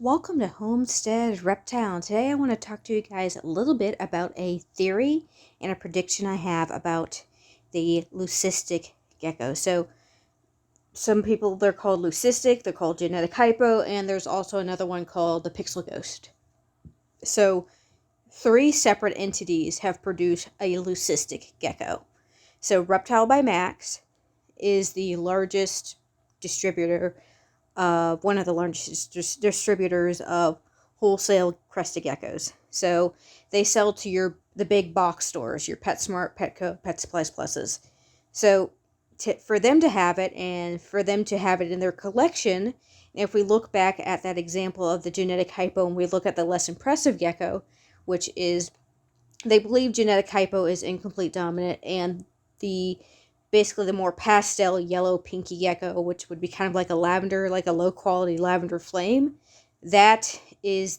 Welcome to Homestead Reptile. Today I want to talk to you guys a little bit about a theory and a prediction I have about the leucistic gecko. So some people, they're called leucistic, they're called genetic hypo, and there's also another one called the pixel ghost. So three separate entities have produced a leucistic gecko. So Reptile by Max is the largest distributor, one of the largest distributors of wholesale crested geckos. So they sell to the big box stores, your PetSmart, Petco, Pet Supplies Pluses. So for them to have it and for them to have it in their collection, if we look back at that example of the genetic hypo and we look at the less impressive gecko, which is, they believe genetic hypo is incomplete dominant, and the basically the more pastel yellow pinky gecko, which would be kind of like a lavender, like a low quality lavender flame, that is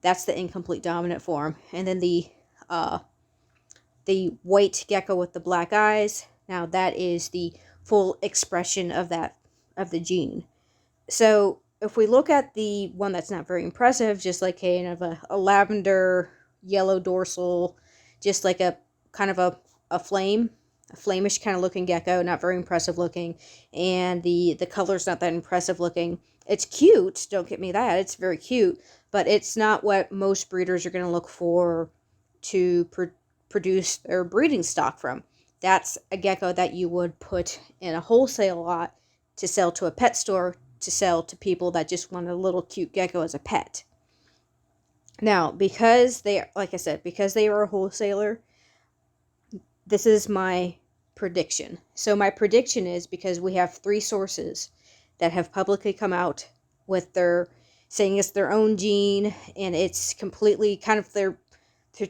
that's the incomplete dominant form. And then the white gecko with the black eyes, now that is the full expression of the gene. So if we look at the one that's not very impressive, just like kind of a lavender yellow dorsal, just like a kind of a flamish kind of looking gecko, not very impressive looking, and the color's not that impressive looking. It's cute, don't get me that, it's very cute, but it's not what most breeders are going to look for to produce their breeding stock from. That's a gecko that you would put in a wholesale lot to sell to a pet store, to sell to people that just want a little cute gecko as a pet. Now, because they, like I said, because they are a wholesaler, this is my prediction. So my prediction is, because we have three sources that have publicly come out with their saying it's their own gene, and it's completely kind of they're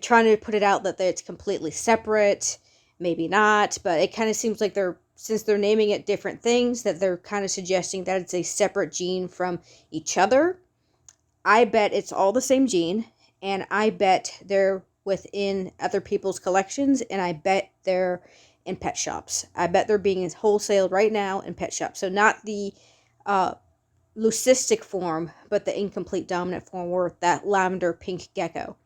trying to put it out that it's completely separate. Maybe not, but it kind of seems like since they're naming it different things, that they're kind of suggesting that it's a separate gene from each other. I bet it's all the same gene, and I bet they're within other people's collections, and I bet they're in pet shops. I bet they're being wholesaled right now in pet shops. So not the leucistic form, but the incomplete dominant form, or that lavender pink gecko.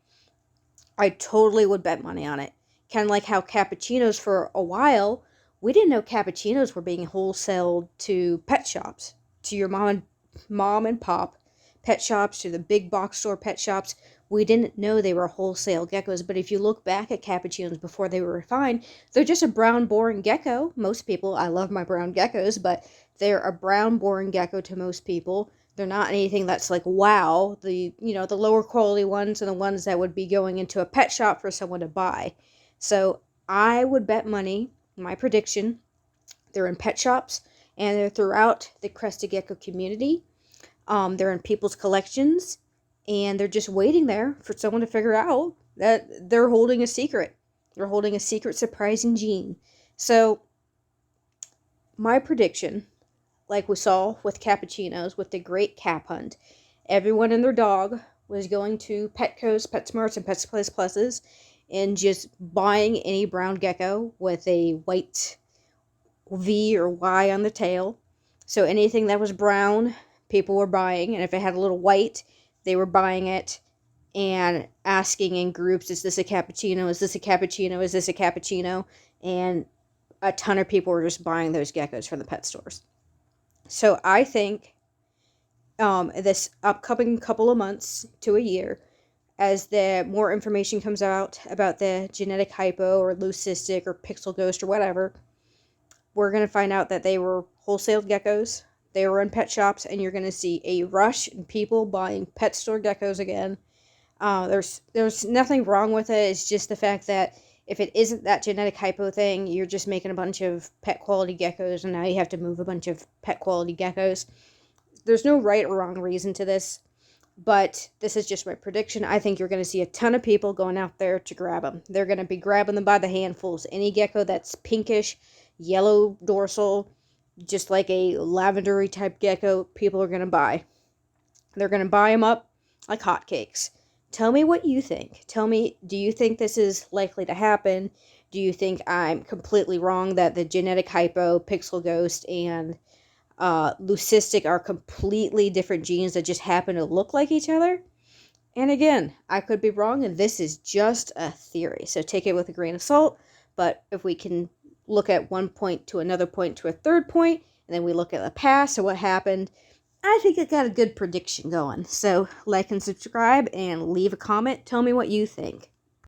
I totally would bet money on it. Kind of like how cappuccinos, for a while, we didn't know cappuccinos were being wholesaled to pet shops, to your mom and pop pet shops, to the big box store pet shops. We didn't know they were wholesale geckos, but if you look back at cappuccinos before they were refined, they're just a brown, boring gecko. Most people, I love my brown geckos, but they're a brown, boring gecko to most people. They're not anything that's like, wow. The lower quality ones are the ones that would be going into a pet shop for someone to buy. So I would bet money, my prediction, they're in pet shops, and they're throughout the crested gecko community. They're in people's collections, and they're just waiting there for someone to figure out that they're holding a secret. They're holding a secret, surprising gene. So my prediction, like we saw with cappuccinos, with the great cap hunt, everyone and their dog was going to Petco's, PetSmarts, and Pet Supplies Pluses and just buying any brown gecko with a white V or Y on the tail. So anything that was brown, people were buying, and if it had a little white, they were buying it and asking in groups, is this a cappuccino? Is this a cappuccino? Is this a cappuccino? And a ton of people were just buying those geckos from the pet stores. So I think this upcoming couple of months to a year, as the more information comes out about the genetic hypo or leucistic or pixel ghost or whatever, we're going to find out that they were wholesale geckos. They were in pet shops, and you're going to see a rush in people buying pet store geckos again. There's nothing wrong with it. It's just the fact that if it isn't that genetic hypo thing, you're just making a bunch of pet quality geckos, and now you have to move a bunch of pet quality geckos. There's no right or wrong reason to this, but this is just my prediction. I think you're going to see a ton of people going out there to grab them. They're going to be grabbing them by the handfuls. Any gecko that's pinkish, yellow dorsal, just like a lavendery type gecko, people are going to buy. They're going to buy them up like hotcakes. Tell me what you think. Tell me, do you think this is likely to happen? Do you think I'm completely wrong that the genetic hypo, pixel ghost, and leucistic are completely different genes that just happen to look like each other. And again, I could be wrong, and this is just a theory, so take it with a grain of salt. But if we can look at one point to another point to a third point, and then we look at the past or what happened, I think it got a good prediction going. So like and subscribe and leave a comment. Tell me what you think.